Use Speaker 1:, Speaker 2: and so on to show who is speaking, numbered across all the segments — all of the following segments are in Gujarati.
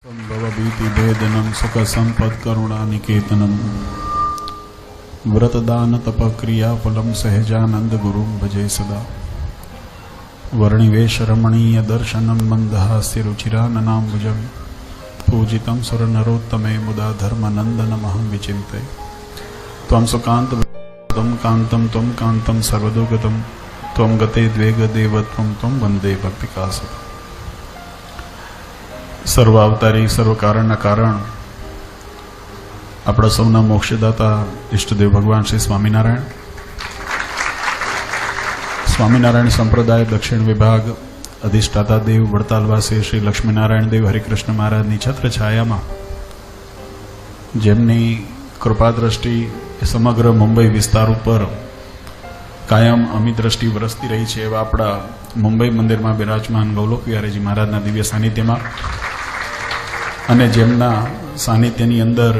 Speaker 1: भवभीतिभेदनं सुखसम्पत्करुणानिकेतनं व्रतदानतपक्रियाफलं सहजानन्दगुरुं भजे सदा। वर्णिवेशरमणीयदर्शनं मन्दहास्यरुचिराननाम्बुजं पूजितं सुरनरोत्तमे मुदा धर्मनन्दनमहं विचिन्तये। त्वं सुकान्तं कान्तं त्वं कान्तं सर्वदुर्गतं त्वं गते द्वेगदेवत्वं त्वं वन्दे भक्तिकासुतं। સર્વાવતારી સર્વ કારણના કારણ આપણા સૌના મોક્ષદાતા ઈષ્ટદેવ ભગવાન શ્રી સ્વામિનારાયણ, સ્વામિનારાયણ સંપ્રદાય દક્ષિણ વિભાગ અધિષ્ઠાતા દેવ વડતાલવાસી શ્રી લક્ષ્મીનારાયણ દેવ હરિકૃષ્ણ મહારાજની છત્ર છાયામાં જેમની કૃપા દ્રષ્ટિ સમગ્ર મુંબઈ વિસ્તાર ઉપર કાયમ અમી દ્રષ્ટિ વરસતી રહી છે એવા આપણા મુંબઈ મંદિરમાં બિરાજમાન ગૌલોક વિહારીજી મહારાજના દિવ્ય સાનિધ્યમાં અને જેમના સાનિધ્યની અંદર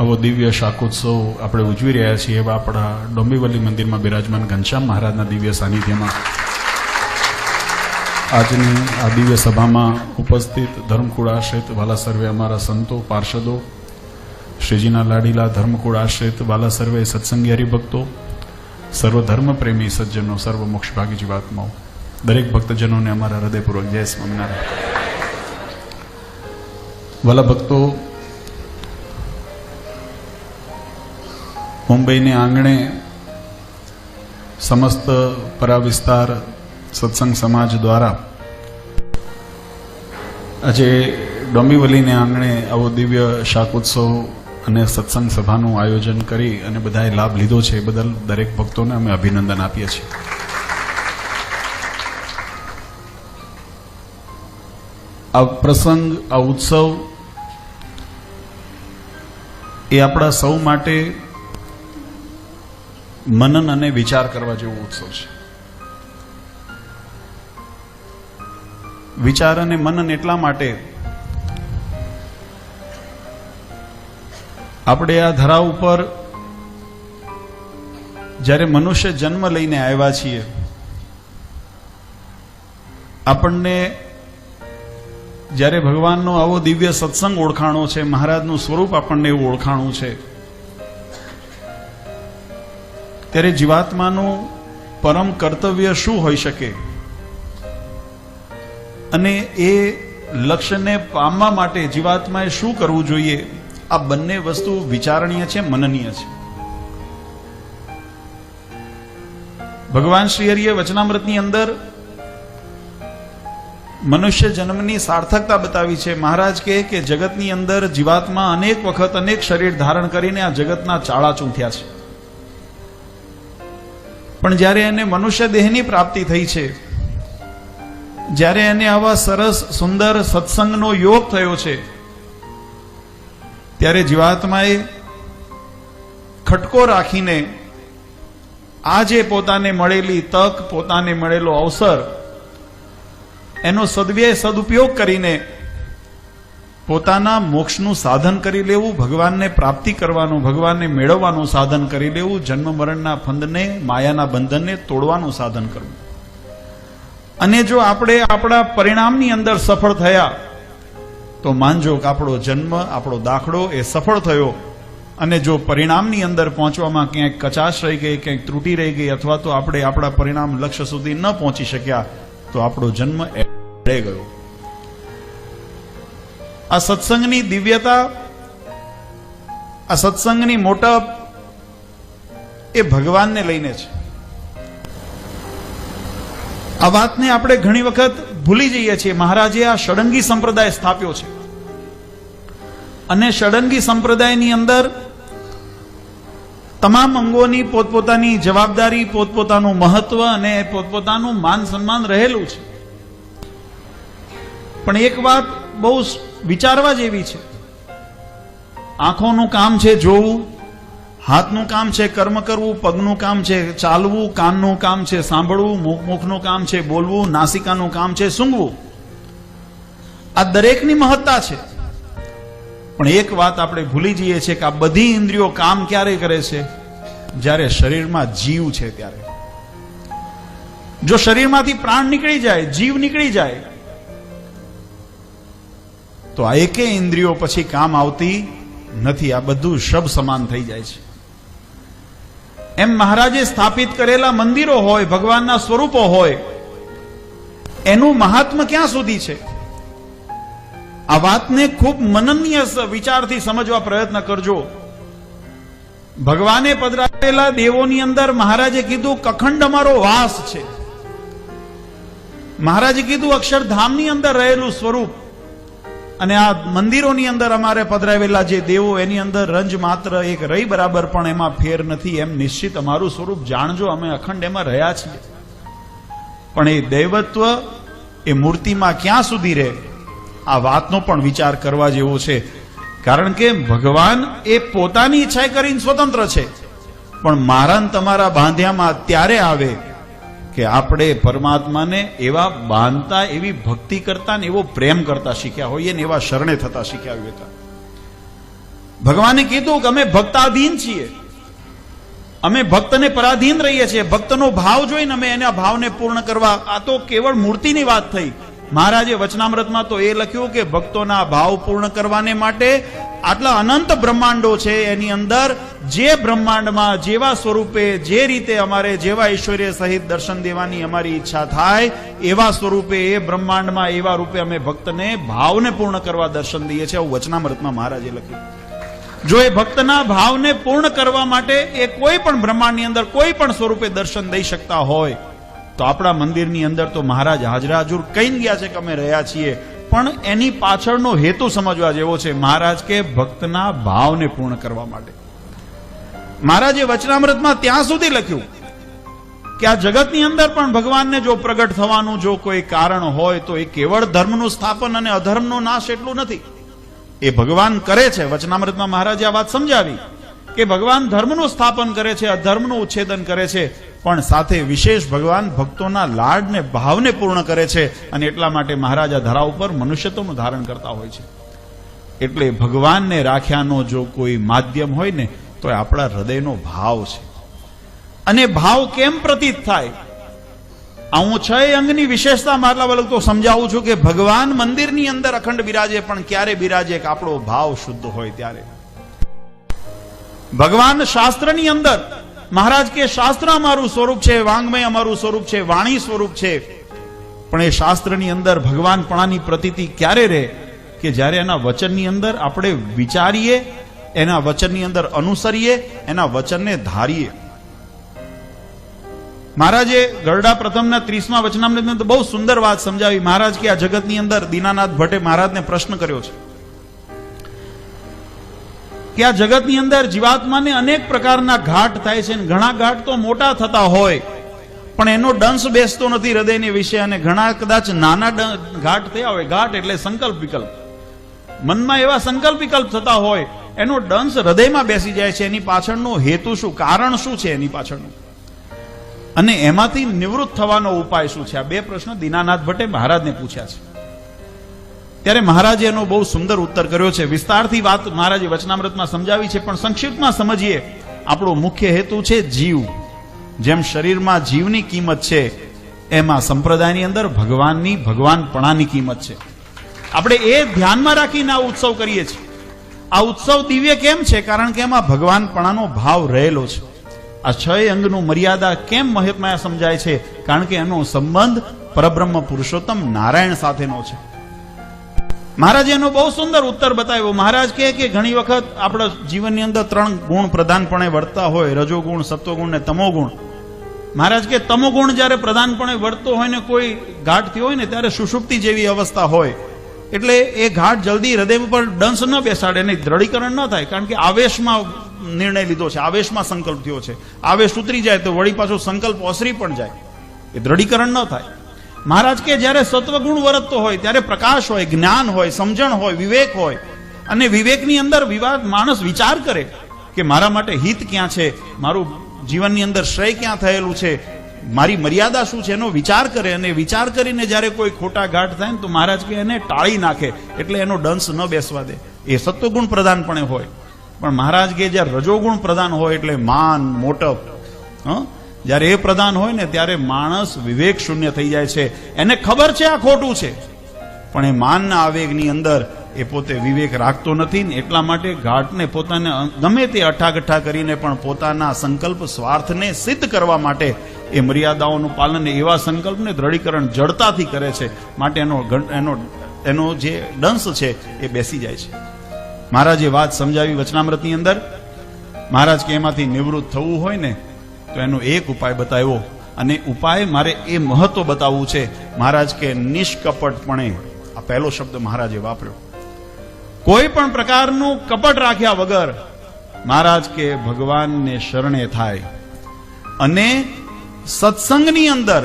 Speaker 1: આવો દિવ્ય શાકોત્સવ આપણે ઉજવી રહ્યા છીએ એવા આપણા ડોંબીવલી મંદિરમાં બિરાજમાન ઘનશ્યામ મહારાજના દિવ્ય સાનિધ્યમાં આજની આ દિવ્ય સભામાં ઉપસ્થિત ધર્મકુળ આશ્રિત વાલા સર્વે અમારા સંતો પાર્ષદો, શ્રીજીના લાડીલા ધર્મકુળ આશ્રિત વાલા સર્વે સત્સંગી હરિભક્તો, સર્વ ધર્મ પ્રેમી સજ્જનો, સર્વ મોક્ષભાગી જીવાત્માઓ, દરેક ભક્તજનોને અમારા હૃદયપૂર્વક જય સ્વામિનારાયણ. વાલા ભક્તો, મુંબઈને આંગણે સમસ્ત પરા વિસ્તાર સત્સંગ સમાજ દ્વારા આજે ડોંબીવલીને આંગણે આવો દિવ્ય શાકોત્સવ અને સત્સંગ સભાનું આયોજન કરી અને બધાએ લાભ લીધો છે એ બદલ દરેક ભક્તોને અમે અભિનંદન આપીએ છીએ. આ પ્રસંગ, આ ઉત્સવ એ આપણા સૌ માટે મનન અને વિચાર કરવા જેવો ઉત્સવ છે. વિચાર અને મનન એટલા માટે આપણે આ ધરા ઉપર જ્યારે મનુષ્ય જન્મ લઈને આવ્યા છીએ, આપણને જ્યારે ભગવાનનો આવો દિવ્ય સત્સંગ ઓળખાણો છે, મહારાજનું સ્વરૂપ આપણને એવું ઓળખાણું છે, ત્યારે જીવાત્માનું પરમ કર્તવ્ય શું હોઈ શકે અને એ લક્ષ્યને પામવા માટે જીવાત્માએ શું કરવું જોઈએ, આ બંને વસ્તુ વિચારણીય છે, મનનીય છે. ભગવાન શ્રી હરિએ વચનામૃતની અંદર મનુષ્ય જન્મની સાર્થકતા બતાવી છે. મહારાજ કહે કે જગતની અંદર જીવાત્મા અનેક વખત અનેક શરીર ધારણ કરીને આ જગતના ચાળા ચૂંથ્યા છે, પણ જ્યારે એને મનુષ્ય દેહની પ્રાપ્તિ થઈ છે, જ્યારે એને આવા સરસ સુંદર સત્સંગનો યોગ થયો છે, ત્યારે જીવાત્માએ ખટકો રાખીને આજે પોતાને મળેલી તક, પોતાને મળેલો અવસર, એનો સદવ્યય સદુપયોગ કરીને પોતાના મોક્ષનું સાધન કરી લેવું, ભગવાનને પ્રાપ્તિ કરવાનું, ભગવાનને મેળવવાનું સાધન કરી લેવું, જન્મ મરણના ફંદને, માયાના બંધનને તોડવાનું સાધન કરવું. અને જો આપણે આપણા પરિણામની અંદર સફળ થયા તો માનજો કે આપણો જન્મ, આપણો દાખલો એ સફળ થયો. અને જો પરિણામની અંદર પહોંચવામાં ક્યાંક કચાશ રહી ગઈ, ક્યાંક ત્રુટી રહી ગઈ, અથવા તો આપણે આપણા પરિણામ લક્ષ્ય સુધી ન પહોંચી શક્યા તો આપણો જન્મ એળે ગયો. આ સત્સંગની દિવ્યતા, આ સત્સંગની મોટપ એ ભગવાનને લઈને છે. આ વાતને આપણે ઘણી વખત ભૂલી જઈએ છીએ. મહારાજે આ ષડંગી સંપ્રદાય સ્થાપ્યો છે અને ષડંગી સંપ્રદાયની અંદર તમામ અંગોની પોતપોતાની જવાબદારી, પોતપોતાનું મહત્વ અને પોતપોતાનું માન સન્માન રહેલું છે. પણ એક વાત બહુ વિચારવા જેવી છે. આંખોનું કામ છે જોવું, હાથનું કામ છે કર્મ કરવું, પગનું કામ છે ચાલવું, કાનનું કામ છે સાંભળવું, મુખનું કામ છે બોલવું, નાસિકાનું કામ છે સૂંઘવું. આ દરેકની મહત્તા છે. પણ એક વાત આપણે ભૂલી જઈએ છીએ કે આ બધી ઇન્દ્રિયો કામ ક્યારે કરે છે? જ્યારે શરીરમાં જીવ છે ત્યારે. જો શરીરમાંથી પ્રાણ નીકળી જાય, જીવ નીકળી જાય તો આ એકે ઇન્દ્રિયો પછી કામ આવતી નથી. આ બધું શબ સમાન થઈ જાય છે. એમ મહારાજે સ્થાપિત કરેલા મંદિરો હોય, ભગવાનના સ્વરૂપો હોય, એનું મહાત્મ્ય ક્યાં સુધી છે? આ વાતને ખૂબ મનનીય વિચારથી સમજવા પ્રયત્ન કરજો. ભગવાને પધરાવેલા દેવોની અંદર મહારાજે કીધું કખંડ અમારો વાસ છે. મહારાજે કીધું અક્ષરધામની અંદર રહેલું સ્વરૂપ, અને આ મંદિરોની અંદર અમારે પધરાવેલા જે દેવો એની અંદર રંજ માત્ર એક રહી બરાબર પણ એમાં ફેર નથી. એમ નિશ્ચિત અમારું સ્વરૂપ જાણજો, અમે અખંડ એમાં રહ્યા છીએ. પણ એ દૈવત્વ એ મૂર્તિમાં ક્યાં સુધી રહે, આ વાતનો પણ વિચાર કરવા જેવો છે. કારણ કે ભગવાન એ પોતાની ઈચ્છા કરીને સ્વતંત્ર છે, પણ મારા તમારા બાંધ્યામાં ત્યારે આવે કે આપણે પરમાત્માને એવા બાંધતા, એવી ભક્તિ કરતા ને એવો પ્રેમ કરતા શીખ્યા હોઈએ ને એવા શરણે થતા શીખ્યા હોઈએ. ભગવાને કીધું કે અમે ભક્તાધીન છીએ, અમે ભક્તને પરાધીન રહીએ છીએ. ભક્તનો ભાવ જોઈને અમે એના ભાવને પૂર્ણ કરવા. આ તો કેવળ મૂર્તિની વાત થઈ. મહારાજે વચનામૃતમાં તો એ લખ્યું કે ભક્તોના ભાવ પૂર્ણ કરવાને માટે આટલા અનંત બ્રહ્માંડો છે, એની અંદર જે બ્રહ્માંડમાં જેવા સ્વરૂપે જે રીતે અમારે જેવા ઐશ્વર્ય સહિત દર્શન દેવાની અમારી ઈચ્છા થાય એવા સ્વરૂપે એ બ્રહ્માંડમાં એવા રૂપે અમે ભક્તને ભાવને પૂર્ણ કરવા દર્શન દઈએ છીએ. આવું વચનામૃતમાં મહારાજે લખ્યું. જો એ ભક્તના ભાવને પૂર્ણ કરવા માટે એ કોઈ પણ બ્રહ્માંડની અંદર કોઈ પણ સ્વરૂપે દર્શન દઈ શકતા હોય તો આપણા મંદિરની અંદર તો મહારાજ હાજરા હજુર કહીને ગયા છે કે અમે રહ્યા છીએ. પણ એની પાછળનો હેતુ સમજવા જેવો છે. મહારાજ કે ભક્તના ભાવને પૂર્ણ કરવા માટે. મહારાજે વચનામૃતમાં ત્યાં સુધી લખ્યું કે આ જગતની અંદર પણ ભગવાનને જો પ્રગટ થવાનું જો કોઈ કારણ હોય તો એ કેવળ ધર્મનું સ્થાપન અને અધર્મનો નાશ એટલું નથી. એ ભગવાન કરે છે. વચનામૃતમાં મહારાજે આ વાત સમજાવી કે ભગવાન ધર્મનું સ્થાપન કરે છે, અધર્મનું ઉચ્છેદન કરે છે, પણ સાથે વિશેષ ભગવાન ભક્તોના લાડને ભાવને પૂર્ણ કરે છે. અને એટલા માટે મહારાજ આ ધરા ઉપર મનુષ્યત્વનું ધારણ કરતા હોય છે. એટલે ભગવાનને રાખ્યાનો જો કોઈ માધ્યમ હોય ને તો એ આપણા હૃદયનો ભાવ છે. અને ભાવ કેમ પ્રતીત થાય? આ હું 6 અંગની વિશેષતા મારલા વલગ તો સમજાવું છું કે ભગવાન મંદિરની અંદર અખંડ બિરાજે, પણ ક્યારે બિરાજે કે આપણો ભાવ શુદ્ધ હોય ત્યારે. ભગવાન શાસ્ત્રની અંદર મહારાજ કે શાસ્ત્ર અમારું સ્વરૂપ છે, વાંગ્મય અમારું સ્વરૂપ છે, વાણી સ્વરૂપ છે. પણ એ શાસ્ત્રની અંદર ભગવાનપણાની પ્રતીતિ ક્યારે રહે કે જ્યારે એના વચનની અંદર આપણે વિચારીએ, એના વચનની અંદર અનુસરીએ, એના વચનને ધારીએ. મહારાજે ગરડા પ્રથમના 30મા વચનામૃતમાં તો બહુ સુંદર વાત સમજાવી. મહારાજ કે આ જગતની અંદર દીનાનાથ ભટ્ટે મહારાજને પ્રશ્ન કર્યો છે કે આ જગતની અંદર જીવાત્માને અનેક પ્રકારના ઘાટ થાય છે, ઘણા ઘાટ તો મોટા થતા હોય પણ એનો દંશ બેસતો નથી હૃદયને વિશે, અને ઘણા કદાચ નાના ઘાટ થયા હોય. ઘાટ એટલે સંકલ્પ વિકલ્પ, મનમાં એવા સંકલ્પ વિકલ્પ થતા હોય, એનો દંશ હૃદયમાં બેસી જાય છે. એની પાછળનો હેતુ શું, કારણ શું છે એની પાછળનું, અને એમાંથી નિવૃત્ત થવાનો ઉપાય શું છે? આ 2 પ્રશ્નો દીનાનાથ ભટ્ટે મહારાજને પૂછ્યા છે. ત્યારે મહારાજે એનો બહુ સુંદર ઉત્તર કર્યો છે. વિસ્તારથી વાત મહારાજે વચનામૃતમાં સમજાવી છે, પણ સંક્ષિપ્તમાં સમજીએ. આપણો મુખ્ય હેતુ છે જીવ. જેમ શરીરમાં જીવની કિંમત છે, એમાં સંપ્રદાયની અંદર ભગવાનની ભગવાનપણાની કિંમત છે. આપણે એ ધ્યાનમાં રાખીને આ ઉત્સવ કરીએ છીએ. આ ઉત્સવ દિવ્ય કેમ છે? કારણ કે એમાં ભગવાનપણાનો ભાવ રહેલો છે. આ 6 અંગનું મર્યાદા કેમ મહાત્મ્ય સમજાય છે? કારણ કે એનો સંબંધ પરબ્રહ્મ પુરુષોત્તમ નારાયણ સાથેનો છે. મહારાજે એનો બહુ સુંદર ઉત્તર બતાવ્યો. મહારાજ કહે કે ઘણી વખત આપણા જીવનની અંદર 3 ગુણ પ્રધાનપણે વર્તતા હોય, રજોગુણ, સત્વગુણ ને તમોગુણ. મહારાજ કે તમોગુણ જ્યારે પ્રધાનપણે વર્તતો હોય ને કોઈ ઘાટ થયો હોય ને ત્યારે સુષુપ્તિ જેવી અવસ્થા હોય, એટલે એ ઘાટ જલ્દી હૃદય ઉપર દંશ ન બેસાડે, એની દ્રઢીકરણ ન થાય. કારણ કે આવેશમાં નિર્ણય લીધો છે, આવેશમાં સંકલ્પ થયો છે. આવેશ ઉતરી જાય તો વળી પાછો સંકલ્પ ઓસરી પણ જાય, એ દ્રઢીકરણ ન થાય. મહારાજ કે જ્યારે સત્વગુણ વર્તતો હોય ત્યારે પ્રકાશ હોય, જ્ઞાન હોય, સમજણ હોય, વિવેક હોય, અને વિવેકની અંદર માણસ વિચાર કરે કે મારા માટે હિત ક્યાં છે, મારું જીવનની અંદર શ્રેય ક્યાં થયેલું છે, મારી મર્યાદા શું છે, એનો વિચાર કરે. અને વિચાર કરીને જ્યારે કોઈ ખોટા ઘાટ થાય ને તો મહારાજ કે એને ટાળી નાખે, એટલે એનો દંશ ન બેસવા દે. એ સત્વગુણ પ્રધાનપણે હોય. પણ મહારાજ કે જ્યારે રજોગુણ પ્રધાન હોય એટલે માન, મોટપ, જ્યારે એ પ્રધાન હોય ને ત્યારે માણસ વિવેક શૂન્ય થઈ જાય છે. એને ખબર છે આ ખોટું છે, પણ એ માનના આવેગની અંદર એ પોતે વિવેક રાખતો નથી ને એટલા માટે ઘાટને પોતાને ગમે તે અઠાગઠા કરીને પણ પોતાના સંકલ્પ સ્વાર્થને સિદ્ધ કરવા માટે એ મર્યાદાઓનું પાલન એવા સંકલ્પને દ્રઢીકરણ જડતાથી કરે છે, માટે એનો જે ડંસ છે એ બેસી જાય છે. મહારાજે વાત સમજાવી વચનામૃતની અંદર. મહારાજ કે એમાંથી નિવૃત્ત થવું હોય ને તો એનો એક ઉપાય બતાવ્યો, અને ઉપાય મારે એ મહત્વ બતાવવું છે. મહારાજ કે નિષ્કપટપણે, આ પહેલો શબ્દ મહારાજે વાપર્યો. કોઈ પણ પ્રકારનું કપટ રાખ્યા વગર મહારાજ કે ભગવાનને શરણે થાય, અને સત્સંગની અંદર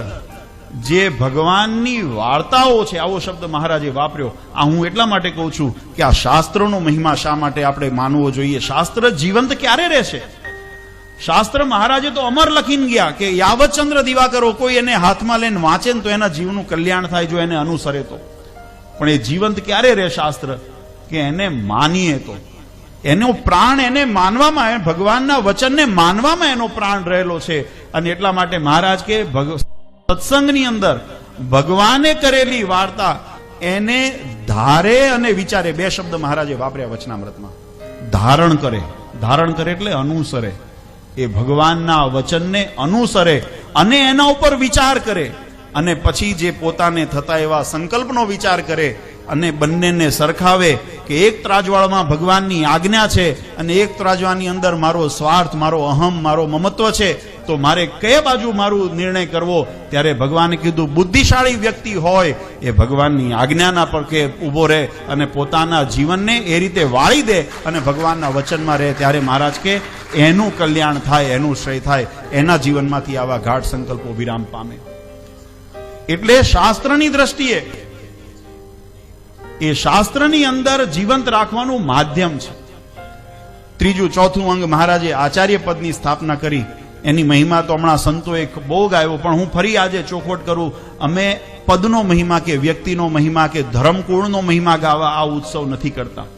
Speaker 1: જે ભગવાનની વાર્તાઓ છે, આવો શબ્દ મહારાજે વાપર્યો. આ હું એટલા માટે કહું છું કે આ શાસ્ત્રોનો મહિમા શા માટે આપણે માનવો જોઈએ. શાસ્ત્ર જીવંત ક્યારે રહેશે? શાસ્ત્ર મહારાજે તો અમર લખીને ગયા કે યાવતચંદ્ર દિવાકરો, કોઈ એને હાથમાં લઈને વાંચે ને તો એના જીવનું કલ્યાણ થાય જો એને અનુસરે તો. પણ એ જીવંત ક્યારે રહે શાસ્ત્ર? કે એને માનીએ તો. એનો પ્રાણ એને માનવામાં, ભગવાનના વચનને માનવામાં એનો પ્રાણ રહેલો છે. અને એટલા માટે મહારાજ કે સત્સંગની અંદર ભગવાને કરેલી વાર્તા એને ધારે અને વિચારે. બે શબ્દ મહારાજે વાપર્યા વચનામૃતમાં. ધારણ કરે, ધારણ કરે એટલે અનુસરે. એ ભગવાનના વચનને અનુસરે અને એના ઉપર વિચાર કરે, અને પછી જે પોતાને થતા એવા સંકલ્પનો વિચાર કરે અને બંનેને સરખાવે કે એક ત્રાજવાળમાં ભગવાનની આજ્ઞા છે અને એક ત્રાજવાની અંદર મારો સ્વાર્થ, મારો અહમ, મારો મમત્વ છે, તો મારે કઈ બાજુ મારું નિર્ણય કરવો. ત્યારે ભગવાને કીધું બુદ્ધિશાળી વ્યક્તિ હોય એ ભગવાનની આજ્ઞાના પર કે ઊભો રહે અને પોતાના જીવનને એ રીતે વાળી દે અને ભગવાનના વચનમાં રહે. ત્યારે મહારાજ કે એનું કલ્યાણ થાય, એનું શ્રેય થાય. એના જીવનમાંથી આવા ગાઢ સંકલ્પો વિરામ પામે. એટલે શાસ્ત્રની દ્રષ્ટિએ એ શાસ્ત્રની અંદર જીવંત રાખવાનું માધ્યમ છે. ત્રીજું ચોથું અંગ મહારાજે આચાર્ય પદની સ્થાપના કરી. એની મહિમા તો હમણાં સંતોએ બહુ ગાયો, પણ હું ફરી આજે ચોખવટ કરું. અમે પદનો મહિમા કે વ્યક્તિનો મહિમા કે ધર્મકુળનો મહિમા ગાવા આ ઉત્સવ નથી કરતા.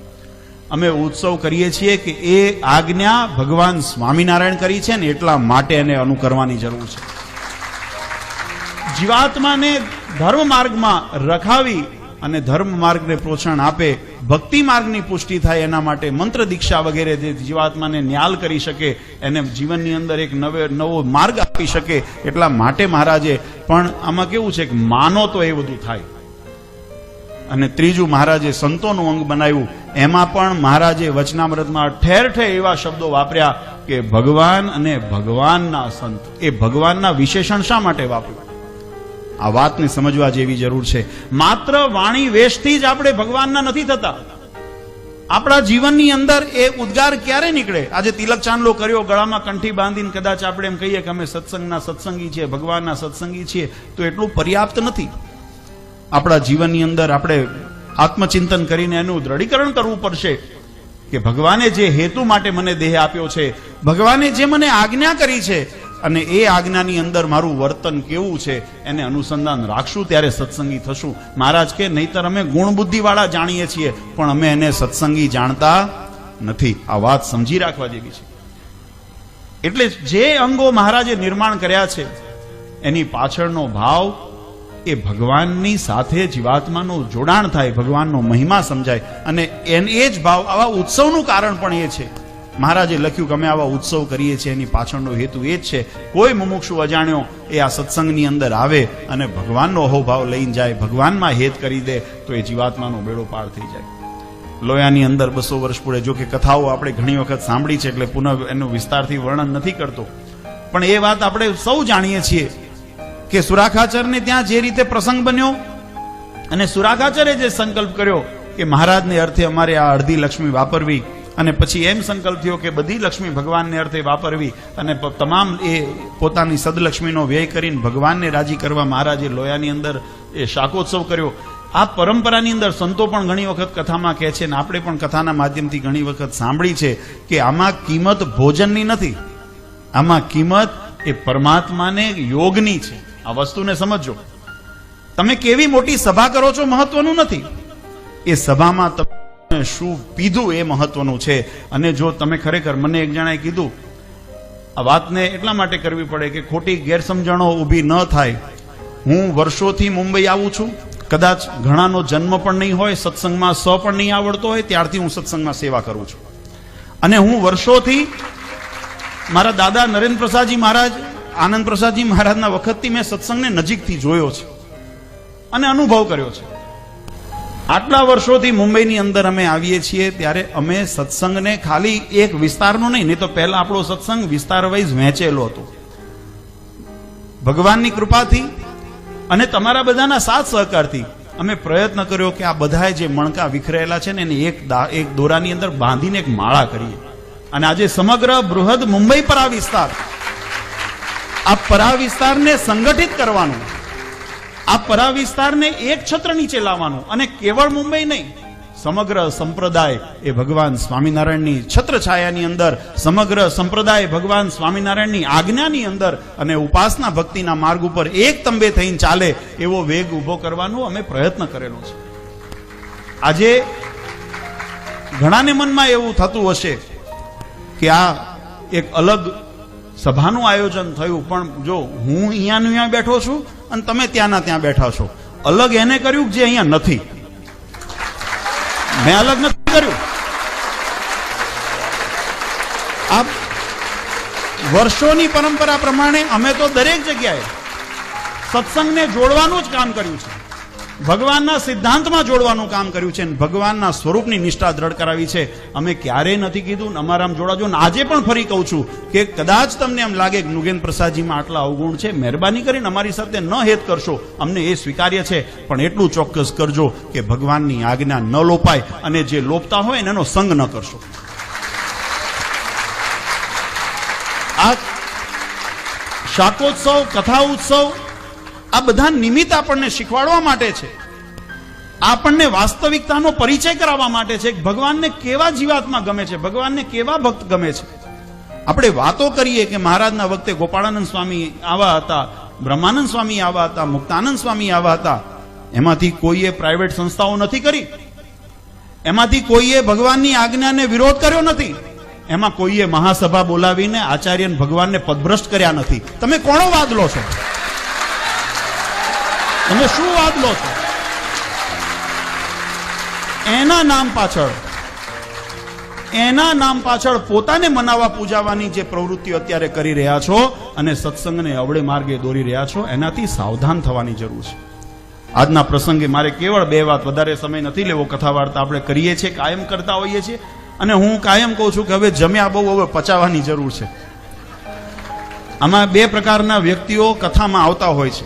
Speaker 1: અમે ઉત્સવ કરીએ છીએ કે એ આજ્ઞા ભગવાન સ્વામિનારાયણ કરી છે ને એટલા માટે એને અનુકરવાની જરૂર છે. જીવાત્માને ધર્મ માર્ગમાં રખાવી અને ધર્મ માર્ગને પ્રોત્સાહન આપે, ભક્તિ માર્ગની પુષ્ટિ થાય, એના માટે મંત્ર દીક્ષા વગેરે જે જીવાત્માને ન્યાલ કરી શકે, એને જીવનની અંદર એક નવો માર્ગ આપી શકે, એટલા માટે મહારાજે પણ આમાં કેવું છે કે માનો તો એ બધું થાય. અને ત્રીજું મહારાજે સંતોનું અંગ બનાવ્યું. એમાં પણ મહારાજે વચનામૃતમાં ઠેર ઠેર એવા શબ્દો વાપર્યા કે ભગવાન અને ભગવાનના સંત. એ ભગવાનના વિશેષણ શા માટે વાપર્યું? આ વાતને સમજવા જેવી જરૂર છે. માત્ર વાણી વેશથી જ આપણે ભગવાનના નથી થતા. આપણા જીવનની અંદર એ ઉદ્ગાર ક્યારે નીકળે? આજે તિલક ચાંદલો કર્યો, ગળામાં કંઠી બાંધીને કદાચ આપણે એમ કહીએ કે અમે સત્સંગના સત્સંગી છીએ, ભગવાનના સત્સંગી છીએ, તો એટલું પર્યાપ્ત નથી. આપણા જીવનની અંદર આપણે આત્મચિંતન કરીને એનું દ્રઢીકરણ કરવું પડશે કે ભગવાને જે હેતુ માટે મને દેહ આપ્યો છે, ભગવાને જે મને આજ્ઞા કરી છે, અને એ આજ્ઞાની અંદર મારું વર્તન કેવું છે એને અનુસંધાન રાખશું ત્યારે સત્સંગી થશું. મહારાજ કે નહીતર અમે ગુણ બુદ્ધિ વાળા જાણીએ છીએ પણ અમે એને સત્સંગી જાણતા નથી. આ વાત સમજી રાખવા જેવી છે. એટલે જે અંગો મહારાજે નિર્માણ કર્યા છે એની પાછળનો ભાવ એ ભગવાનની સાથે જીવાત્માનું જોડાણ થાય, ભગવાનનો મહિમા સમજાય, અને એ જ ભાવ આવા ઉત્સવનું કારણ પણ એ છે. મહારાજે લખ્યું કે અમે આવા ઉત્સવ કરીએ છીએ એની પાછળનો હેતુ એ જ છે કોઈ મુમુક્ષુ અજાણ્યો એ આ સત્સંગની અંદર આવે અને ભગવાનનો અહોભાવ લઈને જાય, ભગવાનમાં હેત કરી દે તો એ જીવાત્માનો બેડો પાર થઈ જાય. લોયાની અંદર 200 વર્ષ પૂર્વે, જો કે કથાઓ આપણે ઘણી વખત સાંભળી છે એટલે પુનઃ એનું વિસ્તારથી વર્ણન નથી કરતો, પણ એ વાત આપણે સૌ જાણીએ છીએ કે સુરાખાચરને ત્યાં જે રીતે પ્રસંગ બન્યો અને સુરાખાચરે જે સંકલ્પ કર્યો કે મહારાજને અર્થે અમારે આ અડધી લક્ષ્મી વાપરવી, અને પછી એમ સંકલ્પ થયો કે બધી લક્ષ્મી ભગવાનને અર્થે વાપરવી, અને તમામ એ પોતાની સદલક્ષ્મીનો વ્યય કરીને ભગવાનને રાજી કરવા મહારાજે લોયાની અંદર એ શાકોત્સવ કર્યો. આ પરંપરાની અંદર સંતો પણ ઘણી વખત કથામાં કહે છે, અને આપણે પણ કથાના માધ્યમથી ઘણી વખત સાંભળી છે કે આમાં કિંમત ભોજનની નથી, આમાં કિંમત એ પરમાત્માને યોગની છે. આ વસ્તુને સમજો. તમે કેવી મોટી સભા કરો છો મહત્વનું નથી, એ સભામાં તમે શું પીધું એ મહત્વનું છે. અને જો તમે ખરેખર, મને એક જણાએ કીધું, આ વાતને એટલા માટે કરવી પડે કે ખોટી ગેરસમજણો ઊભી ન થાય. હું વર્ષોથી મુંબઈ આવું છું કદાચ ઘણાનો જન્મ પણ નહીં હોય, સત્સંગમાં સ પણ નહીં આવડતો હોય, ત્યારથી હું સત્સંગમાં સેવા કરું છું. અને હું વર્ષોથી મારા દાદા નરેન્દ્ર પ્રસાદજી મહારાજ, આનંદ પ્રસાદજી મહારાજના વખતથી મેં સત્સંગને નજીકથી જોયો છે અને અનુભવ કર્યો છે. આટલા વર્ષોથી મુંબઈની અંદર અમે આવીએ છીએ ત્યારે અમે સત્સંગને ખાલી એક વિસ્તારનો નહીં તો પહેલા આપણો સત્સંગ વિસ્તાર વાઇઝ વહેંચેલો હતો. ભગવાનની કૃપાથી અને તમારા બધાના સાથ સહકારથી અમે પ્રયત્ન કર્યો કે આ બધા જે મણકા વિખરેલા છે ને એને એક દોરાની અંદર બાંધીને એક માળા કરીએ. અને આજે સમગ્ર બૃહદ મુંબઈ પરા વિસ્તાર, આ પરા વિસ્તારને સંગઠિત કરવાનું, આ પરા વિસ્તારને એક છત્ર નીચે લાવવાનું, અને કેવળ મુંબઈ નહીં, સમગ્ર સંપ્રદાય એ ભગવાન સ્વામિનારાયણની છત્રછાયાની અંદર, સમગ્ર સંપ્રદાય ભગવાન સ્વામિનારાયણની આજ્ઞાની અંદર અને ઉપાસના ભક્તિના માર્ગ ઉપર એક તંબે થઈને ચાલે એવો વેગ ઉભો કરવાનો અમે પ્રયત્ન કરેલો છે. આજે ઘણાને મનમાં એવું થતું હશે કે આ એક અલગ સભાનું આયોજન થયું, પણ જો હું અહીંયા બેઠો છું અને તમે ત્યાંના ત્યાં બેઠા છો, અલગ એને કર્યું જે અહીંયા નથી. મેં અલગ નથી કર્યું. આ વર્ષોની પરંપરા પ્રમાણે અમે તો દરેક જગ્યાએ સત્સંગને જોડવાનું જ કામ કર્યું છે, ભગવાનના સિદ્ધાંતમાં જોડવાનું કામ કર્યું છે, ભગવાનના સ્વરૂપની નિષ્ઠા દ્રઢ કરાવી છે. અમે ક્યારેય નથી કીધું અમારામાં જોડાજો. આજે પણ ફરી કહું છું કે કદાચ તમને એમ લાગે કે નુગેન્દ્ર પ્રસાદજીમાં આટલા અવગુણ છે, મહેરબાની કરીને અમારી સાથે ન હેત કરશો, અમને એ સ્વીકાર્ય છે, પણ એટલું ચોક્કસ કરજો કે ભગવાનની આજ્ઞા ન લોપાય અને જે લોપતા હોય એનો સંગ ન કરશો. આ શાકોત્સવ, કથા ઉત્સવ, આ બધા નિમિત્ત આપણને શીખવાડવા માટે છે, આપણને વાસ્તવિકતાનો પરિચય કરાવવા માટે છે. ભગવાનને કેવા જીવાત્મા ગમે છે, ભગવાનને કેવા ભક્ત ગમે છે. આપણે વાતો કરીએ કે મહારાજના વખતે ગોપાળાનંદ સ્વામી આવા હતા, બ્રહ્માનંદ સ્વામી આવા હતા, મુક્તાનંદ સ્વામી આવા હતા. એમાંથી કોઈએ પ્રાઇવેટ સંસ્થાઓ નથી કરી, એમાંથી કોઈએ ભગવાનની આજ્ઞાને વિરોધ કર્યો નથી, એમાં કોઈએ મહાસભા બોલાવીને આચાર્ય ભગવાનને પદભ્રષ્ટ કર્યા નથી. તમે કોનો વાદ લો છો? તમે શું વાદ લો છો? એના નામ પાછળ પોતાને મનાવવા પૂજાવાની જે પ્રવૃત્તિઓ અત્યારે કરી રહ્યા છો અને સત્સંગને અવળે માર્ગે દોરી રહ્યા છો, એનાથી સાવધાન થવાની જરૂર છે. આજના પ્રસંગે મારે કેવળ બે વાત, વધારે સમય નથી લેવો. કથા વાર્તા આપણે કરીએ છીએ, કાયમ કરતા હોઈએ છીએ, અને હું કાયમ કહું છું કે હવે જમ્યા બહુ, હવે પચાવવાની જરૂર છે. આમાં બે પ્રકારના વ્યક્તિઓ કથામાં આવતા હોય છે.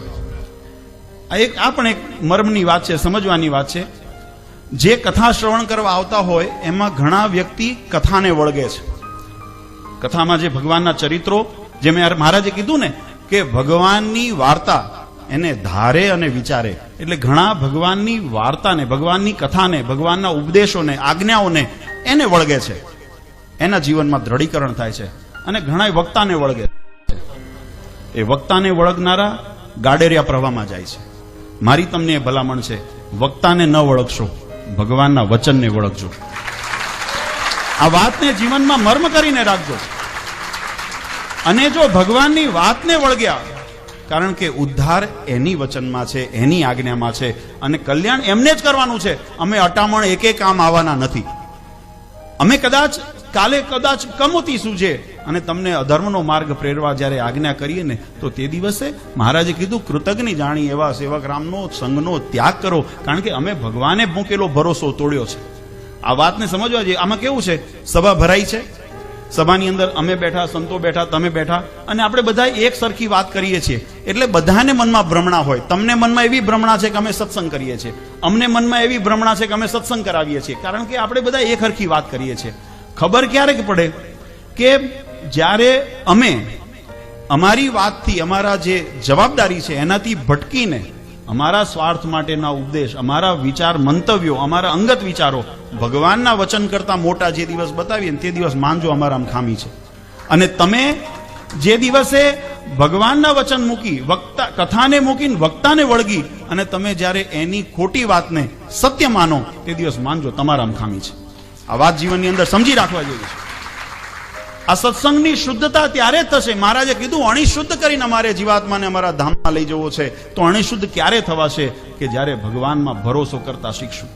Speaker 1: આ પણ એક મર્મની વાત છે, સમજવાની વાત છે. જે કથા શ્રવણ કરવા આવતા હોય એમાં ઘણા વ્યક્તિ કથાને વળગે છે. કથામાં જે ભગવાનના ચરિત્રો, જે મેં મહારાજે કીધું ને કે ભગવાનની વાર્તા એને ધારે અને વિચારે, એટલે ઘણા ભગવાનની વાર્તાને, ભગવાનની કથાને, ભગવાનના ઉપદેશોને, આજ્ઞાઓને એને વળગે છે, એના જીવનમાં દ્રઢીકરણ થાય છે. અને ઘણા વક્તાને વળગે છે. એ વક્તાને વળગનારા ગાડેરિયા પ્રવાહમાં જાય છે. મારી તમને એ ભલામણ છે, વક્તાને ન વળગશો, ભગવાનના વચનને વળગજો. આ વાતને જીવનમાં મર્મ કરીને રાખજો. અને જો ભગવાનની વાતને વળગ્યા, કારણ કે ઉદ્ધાર એની વચનમાં છે, એની આજ્ઞામાં છે, અને કલ્યાણ એમને જ કરવાનું છે. અમે અટામણ એકે કામ આવવાના નથી. અમે કાલે કદાચ કમોતી સૂજે અને તમને અધર્મનો માર્ગ પ્રેરવા જ્યારે આજ્ઞા કરીએ ને, તો તે દિવસે મહારાજે કીધું કૃતજ્ઞ જાણી એવા સેવક રામનો સંગનો ત્યાગ કરો, કારણ કે અમે ભગવાને મૂકેલો ભરોસો તોડ્યો છે. આ વાતને સમજવા જોઈએ. આમાં કેવું છે, સભા ભરાઈ છે, સભાની અંદર અમે બેઠા, સંતો બેઠા, તમે બેઠા, અને આપણે બધા એક સરખી વાત કરીએ છીએ, એટલે બધાને મનમાં ભ્રમણા હોય. તમને મનમાં એવી ભ્રમણા છે કે અમે સત્સંગ કરીએ છીએ, અમને મનમાં એવી ભ્રમણા છે કે અમે સત્સંગ કરાવીએ છીએ, કારણ કે આપણે બધા એક સરખી વાત કરીએ છીએ. ખબર ક્યારે પડે કે જ્યારે અમે અમારી વાતથી, અમારા જે જવાબદારી છે એનાથી ભટકીને અમારા સ્વાર્થ માટેના ઉપદેશ, અમારા વિચાર, મંતવ્યો, અમારા અંગત વિચારો ભગવાનના વચન કરતા મોટા જે દિવસ બતાવીએ તે દિવસ માનજો અમારામાં ખામી છે. અને તમે જે દિવસે ભગવાનના વચન મૂકી, કથાને મૂકીને વક્તાને વળગી અને તમે જ્યારે એની ખોટી વાતને સત્ય માનો, તે દિવસ માનજો તમારામાં ખામી છે. આ વાત જીવનની અંદર સમજી રાખવા જેવી છે. આ સત્સંગની શુદ્ધતા ત્યારે જ થશે. મહારાજે કીધું અણિશુદ્ધ કરીને અમારે જીવાત્માને અમારા ધામમાં લઈ જવો છે. તો અણિશુદ્ધ ક્યારે થવાશે? કે જ્યારે ભગવાનમાં ભરોસો કરતા શીખશું,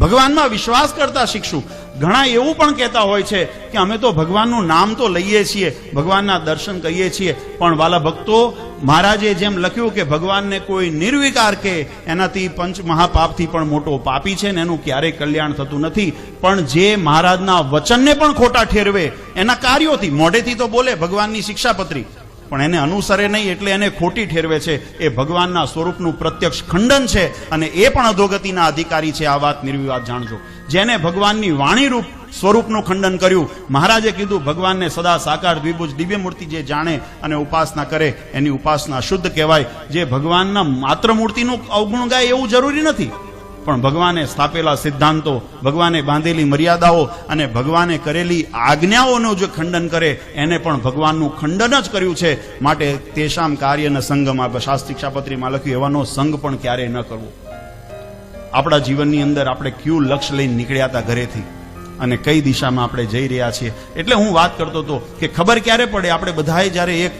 Speaker 1: ભગવાનમાં વિશ્વાસ કરતા શીખશું. ઘણા એવું પણ કહેતા હોય છે કે અમે તો ભગવાનનું નામ તો લઈએ છીએ, ભગવાનના દર્શન કરીએ છીએ, પણ વાલા ભક્તો, મહારાજે જેમ લખ્યું કે ભગવાનને કોઈ નિર્વિકાર કે એનાથી પંચ મહાપાપથી પણ મોટો પાપી છે ને એનું ક્યારેય કલ્યાણ થતું નથી. પણ જે મહારાજના વચનને પણ ખોટા ઠેરવે, એના કાર્યોથી, મોઢેથી તો બોલે ભગવાનની શિક્ષાપત્રી, પણ એને અનુસરે નહીં એટલે એને ખોટી ઠેરવે છે, એ ભગવાનના સ્વરૂપનું પ્રત્યક્ષ ખંડન છે અને એ પણ અધોગતિના અધિકારી છે. આ વાત નિર્વિવાદ જાણજો. જેને ભગવાનની વાણી રૂપ સ્વરૂપનું ખંડન કર્યું, મહારાજે કીધું ભગવાનને સદા સાકાર દ્વિભુજ દિવ્ય મૂર્તિ જે જાણે અને ઉપાસના કરે એની ઉપાસના શુદ્ધ કહેવાય. જે ભગવાનના માત્ર મૂર્તિનું અવગુણ ગાય એવું જરૂરી નથી, પણ ભગવાને સ્થાપેલા સિદ્ધાંતો, ભગવાને બાંધેલી મર્યાદાઓ અને ભગવાને કરેલી આજ્ઞાઓનું જે ખંડન કરે એને પણ ભગવાનનું ખંડન જ કર્યું છે. માટે તેશામ કાર્યના સંગમાં શાસ્ત્રી શિક્ષાપત્રીમાં લખ્યું એવાનો સંગ પણ ક્યારેય ન કરવો. આપણા જીવનની અંદર આપણે કયું લક્ષ્ય લઈને નીકળ્યા હતા ઘરેથી અને કઈ દિશામાં આપણે જઈ રહ્યા છીએ. એટલે હું વાત કરતો હતો કે ખબર ક્યારે પડે, આપણે બધાએ જ્યારે એક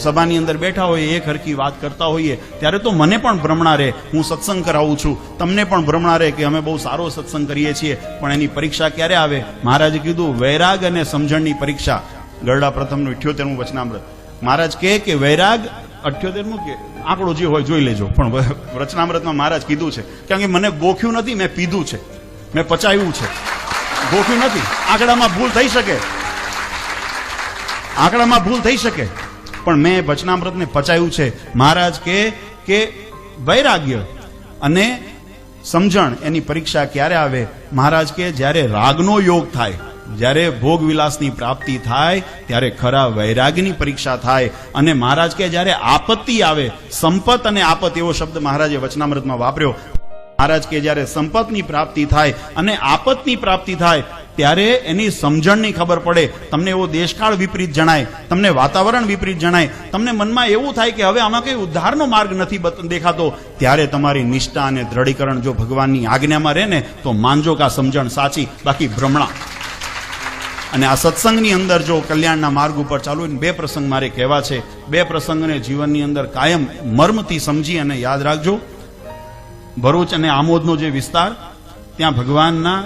Speaker 1: સભાની અંદર બેઠા હોઈએ, એક હરખી વાત કરતા હોઈએ, ત્યારે તો મને પણ ભ્રમણા રહે, હું સત્સંગ કરાવું છું, તમને પણ ભ્રમણા રહે કે અમે બહુ સારો સત્સંગ કરીએ છીએ. પણ એની પરીક્ષા ક્યારે આવે? મહારાજે કીધું વૈરાગ અને સમજણની પરીક્ષા. ગરડા પ્રથમનું 78મું વચનામૃત. મહારાજ કહે કે વૈરાગ 78મું કે આંકડો જે હોય જોઈ લેજો, પણ વચનામૃતમાં મહારાજ કીધું છે, કારણ કે મને ગોખ્યું નથી, મેં પીધું છે, મેં પચાવ્યું છે, ગોખ્યું નથી. આંકડામાં ભૂલ થઈ શકે, આંકડામાં ભૂલ થઈ શકે, પણ મેં વચનામૃતને પચાવ્યું છે. મહારાજ કે વૈરાગ્ય અને સમજણ એની પરીક્ષા ક્યારે આવે? મહારાજ કે જ્યારે રાગનો યોગ થાય, જ્યારે ભોગ વિલાસની પ્રાપ્તિ થાય ત્યારે ખરા વૈરાગ્યની પરીક્ષા થાય. અને મહારાજ કે જ્યારે આપત્તિ આવે, સંપત અને આપત એવો શબ્દ મહારાજે વચનામૃતમાં વાપર્યો. મહારાજ કે જ્યારે સંપતની પ્રાપ્તિ થાય અને આપતની પ્રાપ્તિ થાય ત્યારે એની સમજણની ખબર પડે. તમને એવો દેશકાળ વિપરીત જણાય, તમને વાતાવરણ વિપરીત જણાય, તમને મનમાં એવું થાય કે હવે આમાં કઈ ઉદ્ધારનો માર્ગ નથી દેખાતો, ત્યારે તમારી નિષ્ઠા અને દ્રઢીકરણ જો ભગવાનની આજ્ઞામાં રહે ને તો માનજો કે આ સમજણ સાચી, બાકી ભ્રમણા. અને આ સત્સંગની અંદર જો કલ્યાણના માર્ગ ઉપર ચાલુ, બે પ્રસંગ મારે કહેવા છે. બે પ્રસંગને જીવનની અંદર કાયમ મર્મથી સમજી અને યાદ રાખજો. ભરૂચ અને આમોદનો જે વિસ્તાર, ત્યાં ભગવાનના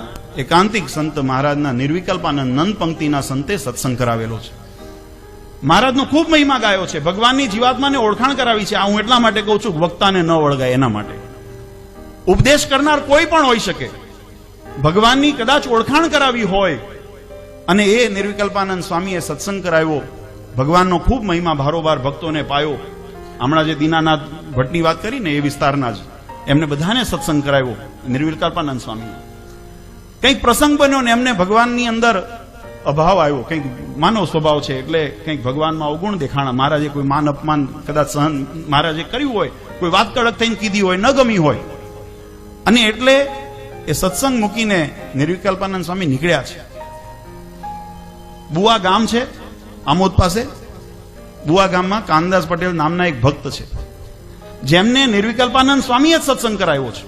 Speaker 1: એકાંતિક સંત મહારાજના નિર્વિકલ્પાનંદ નંદ પંક્તિના સંતે સત્સંગ કરાવેલો છે. મહારાજનો ખૂબ મહિમા ગાયો છે, ભગવાનની જીવાત્માને ઓળખાણ કરાવી છે. આ હું એટલા માટે કહું છું વક્તાને ન વળગાય એના માટે. ઉપદેશ કરનાર કોઈ પણ હોઈ શકે, ભગવાનની કદાચ ઓળખાણ કરાવી હોય અને એ નિર્વિકલ્પાનંદ સ્વામીએ સત્સંગ કરાવ્યો, ભગવાનનો ખૂબ મહિમા ભારોભાર ભક્તોને પાયો. હમણાં જે દીનાનાથ ભટ્ટની વાત કરી ને એ વિસ્તારના જ, એમને બધાને સત્સંગ કરાવ્યો નિર્વિકલ્પાનંદ સ્વામી. કંઈક પ્રસંગ બન્યો ને એમને ભગવાનની અંદર અભાવ આવ્યો, કંઈક માનવ સ્વભાવ છે એટલે કંઈક ભગવાનમાં અવગુણ દેખાણા. મહારાજે કોઈ માન અપમાન કદાચ સહન મહારાજે કર્યું હોય, કોઈ વાત કડક થઈને કીધી હોય, ન ગમી હોય, અને એટલે એ સત્સંગ મૂકીને નિર્વિકલ્પાનંદ સ્વામી નીકળ્યા છે. બુવા ગામ છે આમોદ પાસે. બુવા ગામમાં કાનદાસ પટેલ નામના એક ભક્ત છે, જેમને નિર્વિકલ્પાનંદ સ્વામીએ જ સત્સંગ કરાવ્યો છે.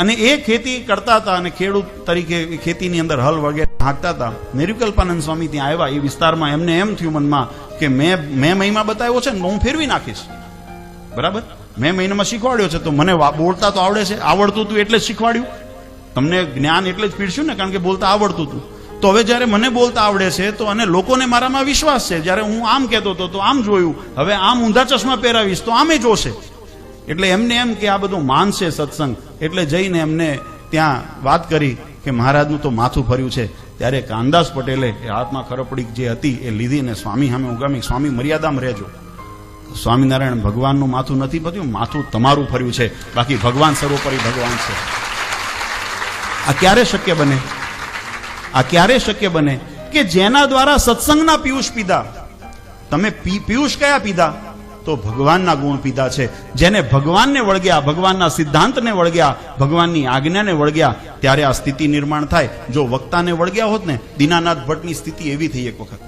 Speaker 1: અને એ ખેતી કરતા હતા અને ખેડૂત તરીકે ખેતીની અંદર હલ વગેરે હાંકતા હતા. નિર્વિકલ્પાનંદ સ્વામી ત્યાં આવ્યા એ વિસ્તારમાં. એમને એમ થયું મનમાં કે મેં મહિમા બતાવ્યો છે ને હું ફેરવી નાખીશ. બરાબર, મેં મહિનામાં શીખવાડ્યો છે તો મને બોલતા તો આવડે છે, આવડતું હતું એટલે જ શીખવાડ્યું. તમને જ્ઞાન એટલે જ પીરસ્યું ને, કારણ કે બોલતા આવડતું હતું. તો હવે જ્યારે મને બોલતા આવડે છે તો અને લોકોને મારામાં વિશ્વાસ છે, જ્યારે હું આમ કહેતો હતો તો આમ જોયું, હવે આમ ઊંધા ચશ્મા પહેરાવીશ તો આમે જોશે. એટલે એમને એમ કે આ બધું માનશે સત્સંગ. એટલે જઈને એમને ત્યાં વાત કરી કે મહારાજનું તો માથું ફર્યું છે. ત્યારે કાનદાસ પટેલે એ હાથમાં ખરપડી જે હતી એ લીધી ને સ્વામી સામે ઉગામી, સ્વામી મર્યાદામાં રહેજો. સ્વામિનારાયણ ભગવાનનું માથું નથી ફર્યું, માથું તમારું ફર્યું છે, બાકી ભગવાન સર્વોપરી ભગવાન છે. આ ક્યારે શક્ય બને? આ ક્યારે શક્ય બને કે જેના દ્વારા સત્સંગના પિયુષ પીધા. તમે પિયુષ કયા પીધા? તો ભગવાનના ગુણ પીધા છે. જેને ભગવાનને વળગ્યા, ભગવાનના સિદ્ધાંતને વળગ્યા, ભગવાનની આજ્ઞાને વળગ્યા, ત્યારે આ સ્થિતિ નિર્માણ થાય. જો વક્તાને વળગ્યા હોત ને, દીનાનાથ ભટ્ટની સ્થિતિ એવી થઈ એક વખત.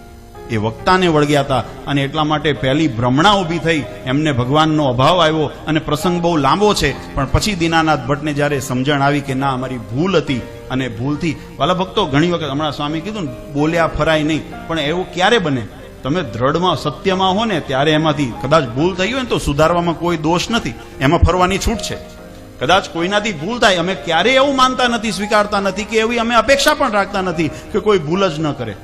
Speaker 1: એ વક્તાને વળગ્યા હતા અને એટલા માટે પહેલી ભ્રમણા ઊભી થઈ, એમને ભગવાનનો અભાવ આવ્યો અને પ્રસંગ બહુ લાંબો છે. પણ પછી દીનાનાથ ભટ્ટને જ્યારે સમજણ આવી કે ના અમારી ભૂલ હતી અને ભૂલથી વાલા ભક્તો ઘણી વખત હમણાં સ્વામી કીધું ને, બોલ્યા ફરાય નહીં, પણ એવું ક્યારે બને? તમે દ્રઢમાં સત્યમાં હો ને ત્યારે એમાંથી કદાચ ભૂલ થઈ હોય ને તો સુધારવામાં કોઈ દોષ નથી, એમાં ફરવાની છૂટ છે. કદાચ કોઈનાથી ભૂલ થાય, અમે ક્યારેય એવું માનતા નથી, સ્વીકારતા નથી કે એવી અમે અપેક્ષા પણ રાખતા નથી કે કોઈ ભૂલ જ ન કરે.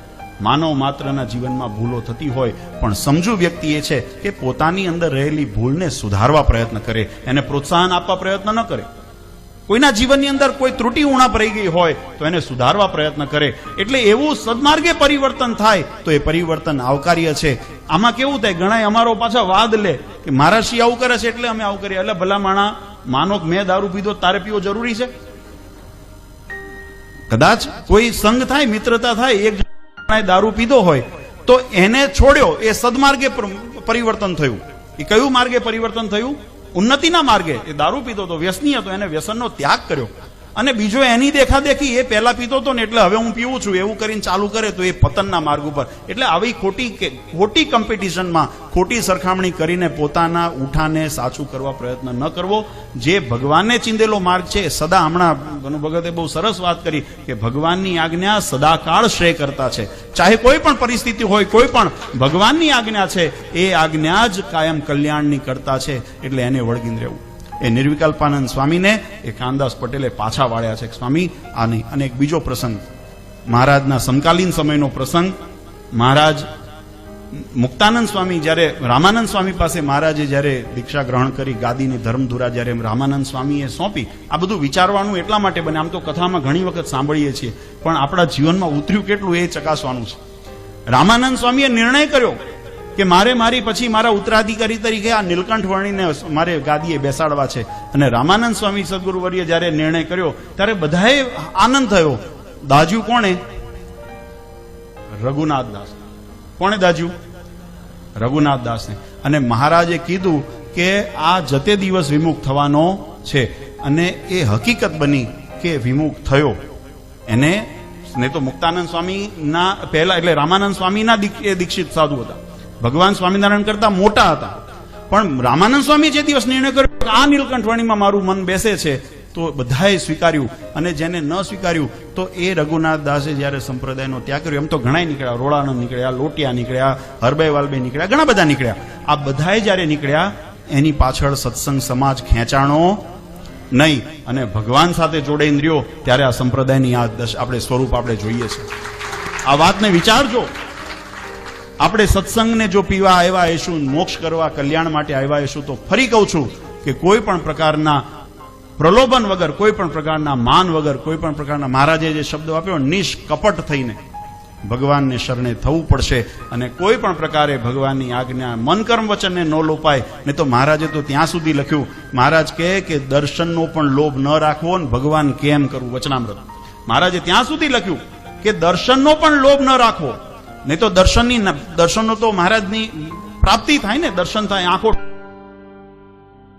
Speaker 1: માનવ માત્રના જીવનમાં ભૂલો થતી હોય, પણ સમજુ વ્યક્તિ એ છે કે પોતાની અંદર રહેલી ભૂલને સુધારવા પ્રયત્ન કરે, એને પ્રોત્સાહન આપવા પ્રયત્ન ન કરે. કોઈના જીવનની અંદર કોઈ ત્રુટિ ઉણાપ રહી ગઈ હોય તો એને સુધારવા પ્રયત્ન કરે. એટલે એવું સદમાર્ગે પરિવર્તન થાય તો એ પરિવર્તન આવકાર્ય છે. આમાં કેવું થાય, ઘણા અમારો પાછા વાદ લે કે મારા શ્રી આવું કરે છે એટલે અમે આવું કરીએ. એટલે ભલા માણા, માનો કે મેં દારૂ પીધો, તારે પીવો જરૂરી છે? કદાચ કોઈ સંગ થાય, મિત્રતા થાય, એક જણાએ દારૂ પીધો હોય તો એને છોડ્યો, એ સદમાર્ગે પરિવર્તન થયું. એ કયું માર્ગે પરિવર્તન થયું? ઉન્નતિના માર્ગે. એ દારૂ પીતો હતો, વ્યસની હતો, એને વ્યસનનો ત્યાગ કર્યો. અને બીજો એની દેખાદેખી, એ પહેલા પીતો હતો ને એટલે હવે હું પીવું છું એવું કરીને ચાલુ કરે તો એ પતનના માર્ગ ઉપર. એટલે આવી ખોટી કોમ્પિટિશનમાં, ખોટી સરખામણી કરીને પોતાના ઉઠાને સાચું કરવા પ્રયત્ન ન કરવો. જે ભગવાનને ચીંધેલો માર્ગ છે, સદા, હમણાં ભનુ ભગતે બહુ સરસ વાત કરી કે ભગવાનની આજ્ઞા સદાકાળ શ્રેય કરતા છે. ચાહે કોઈ પણ પરિસ્થિતિ હોય, કોઈ પણ ભગવાનની આજ્ઞા છે, એ આજ્ઞા જ કાયમ કલ્યાણની કરતા છે. એટલે એને વળગીને રહેવું. એ નિર્વિકલ્પાનંદ સ્વામીને એ કાનદાસ પટેલે પાછા વાળ્યા છે. સ્વામી આ નહીં. અને એક બીજો પ્રસંગ, મહારાજના સમકાલીન સમયનો પ્રસંગ. મહારાજ મુક્તાનંદ સ્વામી જ્યારે રામાનંદ સ્વામી પાસે મહારાજે જ્યારે દીક્ષા ગ્રહણ કરી, ગાદીની ધર્મધુરા જ્યારે રામાનંદ સ્વામીએ સોંપી, આ બધું વિચારવાનું એટલા માટે બને. આમ તો કથામાં ઘણી વખત સાંભળીએ છીએ, પણ આપણા જીવનમાં ઉતર્યું કેટલું એ ચકાસવાનું છે. રામાનંદ સ્વામીએ નિર્ણય કર્યો કે મારે મારી પછી મારા ઉત્તરાધિકારી તરીકે આ નીલકંઠ વર્ણીને મારે ગાદીએ બેસાડવા છે. અને રામાનંદ સ્વામી સદગુરુવર્ય જ્યારે નિર્ણય કર્યો ત્યારે બધાએ આનંદ થયો. દાજ્યું કોણે? રઘુનાથ દાસ. કોણે દાજ્યું? રઘુનાથ દાસને. અને મહારાજે કીધું કે આ જતે દિવસ વિમુખ થવાનો છે. અને એ હકીકત બની કે વિમુખ થયો. એને નહીં તો મુક્તાનંદ સ્વામીના પહેલા, એટલે રામાનંદ સ્વામીના દીક્ષિત સાધુ હતા, ભગવાન સ્વામિનારાયણ કરતા મોટા હતા. પણ રામાનંદ સ્વામી જે દિવસ નિર્ણય કર્યો કે આ નીલકંઠવાણીમાં મારું મન બેસે છે, તો બધાએ સ્વીકાર્યું. અને જેને ન સ્વીકાર્યું તો એ રઘુનાથ દાસે જયારે સંપ્રદાયનો ત્યાગ કર્યો, એમ તો ઘણા નીકળ્યા, રોળાનંદ નીકળ્યા, લોટિયા નીકળ્યા, હરભાઈ વાલભાઈ નીકળ્યા, ઘણા બધા નીકળ્યા. આ બધાએ જયારે નીકળ્યા એની પાછળ સત્સંગ સમાજ ખેંચાણો નહીં અને ભગવાન સાથે જોડાઈને રહ્યો. ત્યારે આ સંપ્રદાયની આ આપણે સ્વરૂપ આપણે જોઈએ છે. આ વાતને વિચારજો. આપણે સત્સંગને જો પીવા આવ્યા હશું, મોક્ષ કરવા, કલ્યાણ માટે આવ્યા હશું, તો ફરી કહું છું કે કોઈ પણ પ્રકારના પ્રલોભન વગર, કોઈ પણ પ્રકારના માન વગર, કોઈ પણ પ્રકારના, મહારાજે જે શબ્દ આપ્યો, નિષ્કપટ થઈને ભગવાનને શરણે થવું પડશે. અને કોઈ પણ પ્રકારે ભગવાનની આજ્ઞા મન કર્મ વચનને ન લોપાય. નહીં તો મહારાજે તો ત્યાં સુધી લખ્યું, મહારાજ કહે કે દર્શનનો પણ લોભ ન રાખવો ને ભગવાન કેમ કરવું, વચનામૃત. મહારાજે ત્યાં સુધી લખ્યું કે દર્શનનો પણ લોભ ન રાખવો. નહીં તો દર્શનનો તો મહારાજની પ્રાપ્તિ થાય ને, દર્શન થાય, આંખો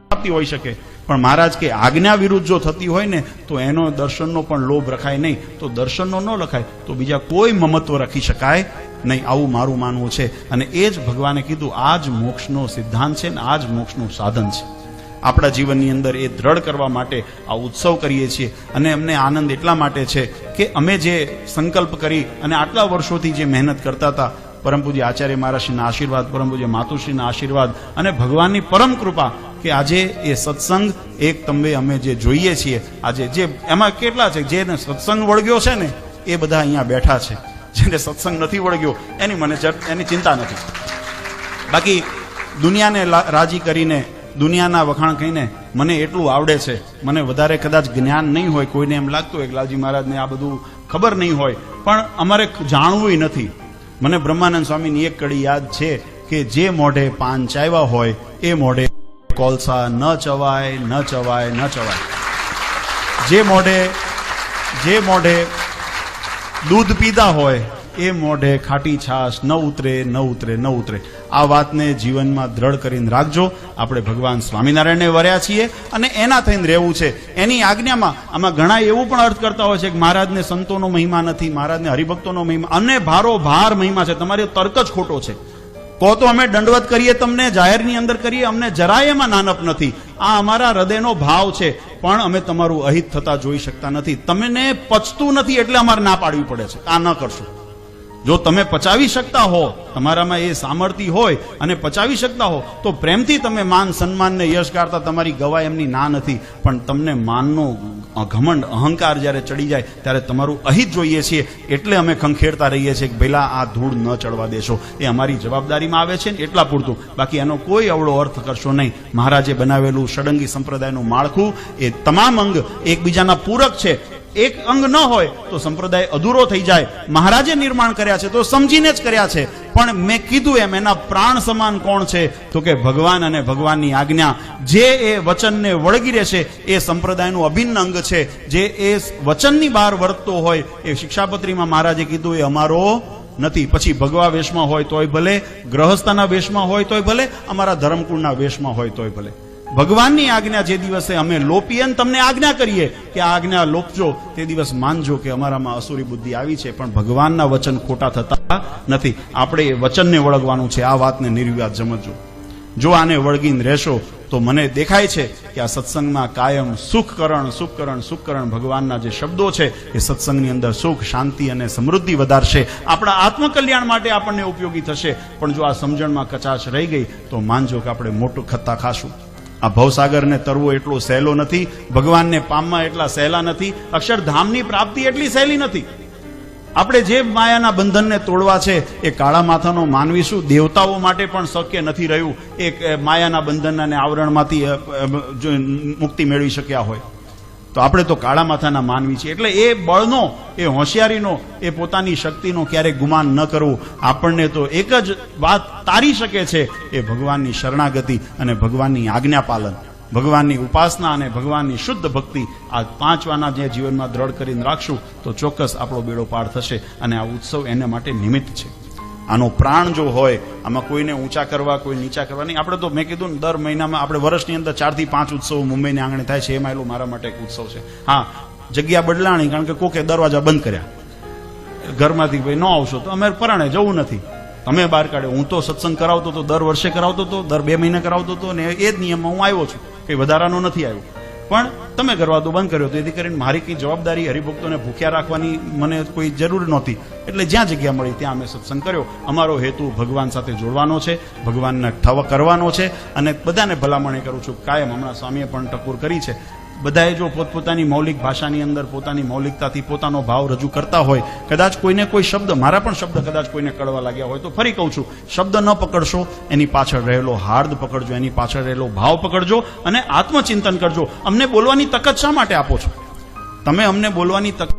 Speaker 1: પ્રાપ્તિ હોઈ શકે. પણ મહારાજ કે આજ્ઞા વિરુદ્ધ જો થતી હોય ને તો એનો દર્શનનો પણ લોભ રખાય નહીં. તો દર્શનનો ન લખાય તો બીજા કોઈ મમત્વ રાખી શકાય નહીં. આવું મારું માનવું છે. અને એ જ ભગવાને કીધું, આ જ મોક્ષનો સિદ્ધાંત છે ને આ જ મોક્ષનું સાધન છે. આપણા જીવનની અંદર એ દ્રઢ કરવા માટે આ ઉત્સવ કરીએ છીએ. અને અમને આનંદ એટલા માટે છે કે અમે જે સંકલ્પ કરી અને આટલા વર્ષોથી જે મહેનત કરતા હતા, પરમ પૂજ્ય આચાર્ય મહારાજશ્રીના આશીર્વાદ, પરમ પૂજ્ય માતુશ્રીના આશીર્વાદ અને ભગવાનની પરમ કૃપા કે આજે એ સત્સંગ એક તંબે અમે જે જોઈએ છીએ, આજે જે એમાં કેટલા છે જેને સત્સંગ વળગ્યો છે ને એ બધા અહીંયા બેઠા છે. જેને સત્સંગ નથી વળગ્યો એની ચિંતા નથી. બાકી દુનિયાને રાજી કરીને, દુનિયાના વખાણ કહીને મને એટલું આવડે છે. મને વધારે કદાચ જ્ઞાન નહીં હોય. કોઈને એમ લાગતું હોય કે લાલજી મહારાજને આ બધું ખબર નહીં હોય, પણ અમારે જાણવું નથી. મને બ્રહ્માનંદ સ્વામીની એક કડી યાદ છે કે જે મોઢે પાન ચાવ્યા હોય એ મોઢે કોલસા ન ચવાય, ન ચવાય, ન ચવાય. જે મોઢે દૂધ પીધા હોય એ મોઢે ખાટી છાશ ન ઉતરે, ન ઉતરે, ન ઉતરે. આ વાતને જીવનમાં દ્રઢ કરીને રાખજો. આપણે ભગવાન સ્વામિનારાયણને વર્યા છીએ અને એના થઈને રહેવું છે, એની આજ્ઞામાં. આમાં ઘણા એવું પણ અર્થ કરતા હોય છે કે મહારાજને સંતોનો મહિમા નથી, મહારાજને હરિભક્તોનો મહિમા, અને ભારો ભાર મહિમા છે. તમારો તર્ક જ ખોટો છે. કહો તો અમે દંડવત કરીએ તમને, જાહેરની અંદર કરીએ, અમને જરાય એમાં નાનપ નથી. આ અમારા હૃદયનો ભાવ છે, પણ અમે તમારું અહિત થતા જોઈ શકતા નથી. તમને પચતું નથી એટલે અમારે ના પાડવી પડે છે, આ ન કરશો. જો તમે પચાવી શકતા હો, તમારામાં એ સામર્થ્ય હોય અને પચાવી શકતા હો, તો પ્રેમથી તમે માન સન્માન ને યશ ગાળતા, તમારી ગવાય એમની ના નથી. પણ તમને માનનો ઘમંડ અહંકાર જ્યારે ચડી જાય ત્યારે તમારું અહિત જોઈએ છીએ, એટલે અમે ખંખેરતા રહીએ છીએ કે ભઈલા આ ધૂળ ન ચડવા દેશો. એ અમારી જવાબદારીમાં આવે છે ને એટલા પૂરતું, બાકી એનો કોઈ અવળો અર્થ કરશો નહીં. મહારાજે બનાવેલું ષડંગી સંપ્રદાયનું માળખું એ તમામ અંગ એકબીજાના પૂરક છે. એક અંગ ન હોય તો સંપ્રદાય અધૂરો થઈ જાય. મહારાજે નિર્માણ કર્યા છે તો સમજીને જ કર્યા છે, પણ મેં કીધું એમ એના પ્રાણ સમાન કોણ છે તો કે ભગવાન અને ભગવાનની આજ્ઞા. જે એ વચનને વળગી રહેશે એ સંપ્રદાયનું અભિન્ન અંગ છે. જે એ વચનની બહાર વર્તતો હોય, એ શિક્ષાપત્રીમાં મહારાજે કીધું એ અમારો નથી. પછી ભગવા વેશમાં હોય તોય ભલે, ગ્રહસ્થના વેશમાં હોય તોય ભલે, અમારા ધર્મકુળના વેશમાં હોય તોય ભલે. ભગવાનની આજ્ઞા જે દિવસે અમે લોપીએ ને તમને આજ્ઞા કરીએ કે આ આજ્ઞા લોપજો, તે દિવસ માનજો કે અમારામાં અસુરી બુદ્ધિ આવી છે, પણ ભગવાનના વચન ખોટા થતા નથી. આપણે એ વચનને વળગવાનું છે. આ વાતને નિર્વિવાદ સમજજો. જો આને વળગીને રહેશો તો મને દેખાય છે કે આ સત્સંગમાં કાયમ સુખકરણ સુખકરણ સુખકરણ ભગવાનના જે શબ્દો છે એ સત્સંગની અંદર સુખ, શાંતિ અને સમૃદ્ધિ વધારશે. આપણા આત્મકલ્યાણ માટે આપણને ઉપયોગી થશે. પણ જો આ સમજણમાં કચાશ રહી ગઈ તો માનજો કે આપણે મોટું ખત્તા ખાશું. આ ભવસાગરને તરવો એટલો સહેલો નથી, ભગવાનને પામવા એટલા સહેલા નથી, અક્ષરધામની પ્રાપ્તિ એટલી સહેલી નથી. આપણે જે માયાના બંધનને તોડવા છે એ કાળા માથાનો માનવી શું દેવતાઓ માટે પણ શક્ય નથી રહ્યું એ માયાના બંધન અને આવરણમાંથી મુક્તિ મેળવી શક્યા હોય. તો આપણે તો કાળા માથાના માનવી છીએ. એટલે એ બળનો, એ હોશિયારીનો, એ પોતાની શક્તિનો ક્યારેય ગુમાન ન કરવું. આપણને તો એક જ વાત તારી શકે છે, એ ભગવાનની શરણાગતિ અને ભગવાનની આજ્ઞા પાલન, ભગવાનની ઉપાસના અને ભગવાનની શુદ્ધ ભક્તિ. આ પાંચવાના જે જીવનમાં દ્રઢ કરીને રાખશું તો ચોક્કસ આપણો બેડો પાર થશે. અને આ ઉત્સવ એના માટે નિમિત્ત છે. આનો પ્રાણ જો હોય, આમાં કોઈને ઊંચા કરવા, કોઈ નીચા કરવા નહીં. આપણે તો મેં કીધું ને, દર મહિનામાં આપણે વર્ષની અંદર 4 થી 5 ઉત્સવો મુંબઈને આંગણે થાય છે. એમાં એટલું મારા માટે એક ઉત્સવ છે. હા, જગ્યા બદલાણી, કારણ કે કોકે દરવાજા બંધ કર્યા, ઘરમાંથી ભાઈ ન આવશો તો અમે પરાણે જવું નથી, તમે બહાર કાઢ્યો. હું તો સત્સંગ કરાવતો હતો, દર વર્ષે કરાવતો હતો, દર 2 મહિને કરાવતો હતો, ને એ જ નિયમમાં હું આવ્યો છું. કંઈ વધારાનો નથી આવ્યો. પણ તમે દરવાજો બંધ કર્યો, તેથી કરીને મારી કઈ જવાબદારી હરિભક્તોને ભૂખ્યા રાખવાની મને કોઈ જરૂર નહોતી. એટલે જ્યાં જગ્યા મળી ત્યાં અમે સત્સંગ કર્યો. અમારો હેતુ ભગવાન સાથે જોડવાનો છે, ભગવાનને કરવાનો છે. અને બધાને ભલામણી કરું છું, કાયમ હમણાં સ્વામીએ પણ ટકોર કરી છે, બધાએ જો પોતપોતાની મૌલિક ભાષાની અંદર પોતાની મૌલિકતાથી પોતાનો ભાવ રજૂ કરતા હોય, કદાચ કોઈને કોઈ શબ્દ, મારા પણ શબ્દ કદાચ કોઈને કડવા લાગ્યા હોય તો ફરી કહું છું, શબ્દ ન પકડશો, એની પાછળ રહેલો હાર્દ પકડજો, એની પાછળ રહેલો ભાવ પકડજો અને આત્મચિંતન કરજો. અમને બોલવાની તક જ શા માટે આપો છો? તમે અમને બોલવાની તક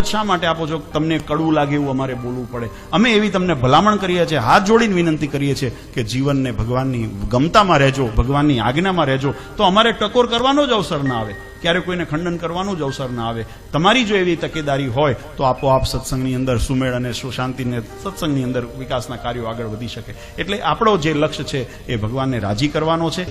Speaker 1: શા માટે આપો છો? તમને કડવું લાગે એવું અમારે બોલવું પડે. અમે એવી તમને ભલામણ કરીએ છીએ, હાથ જોડીને વિનંતી કરીએ છીએ કે જીવનને ભગવાનની ગમતામાં રહેજો, ભગવાનની આજ્ઞામાં રહેજો. તો અમારે ટકોર કરવાનો જ અવસર ના આવે, ક્યારે કોઈને ખંડન કરવાનું જ અવસર ના આવે. તમારી જો એવી તકેદારી હોય તો આપોઆપ સત્સંગની અંદર સુમેળ અને સુશાંતિને સત્સંગની અંદર વિકાસના કાર્યો આગળ વધી શકે. એટલે આપણો જે લક્ષ્ય છે એ ભગવાનને રાજી કરવાનો છે.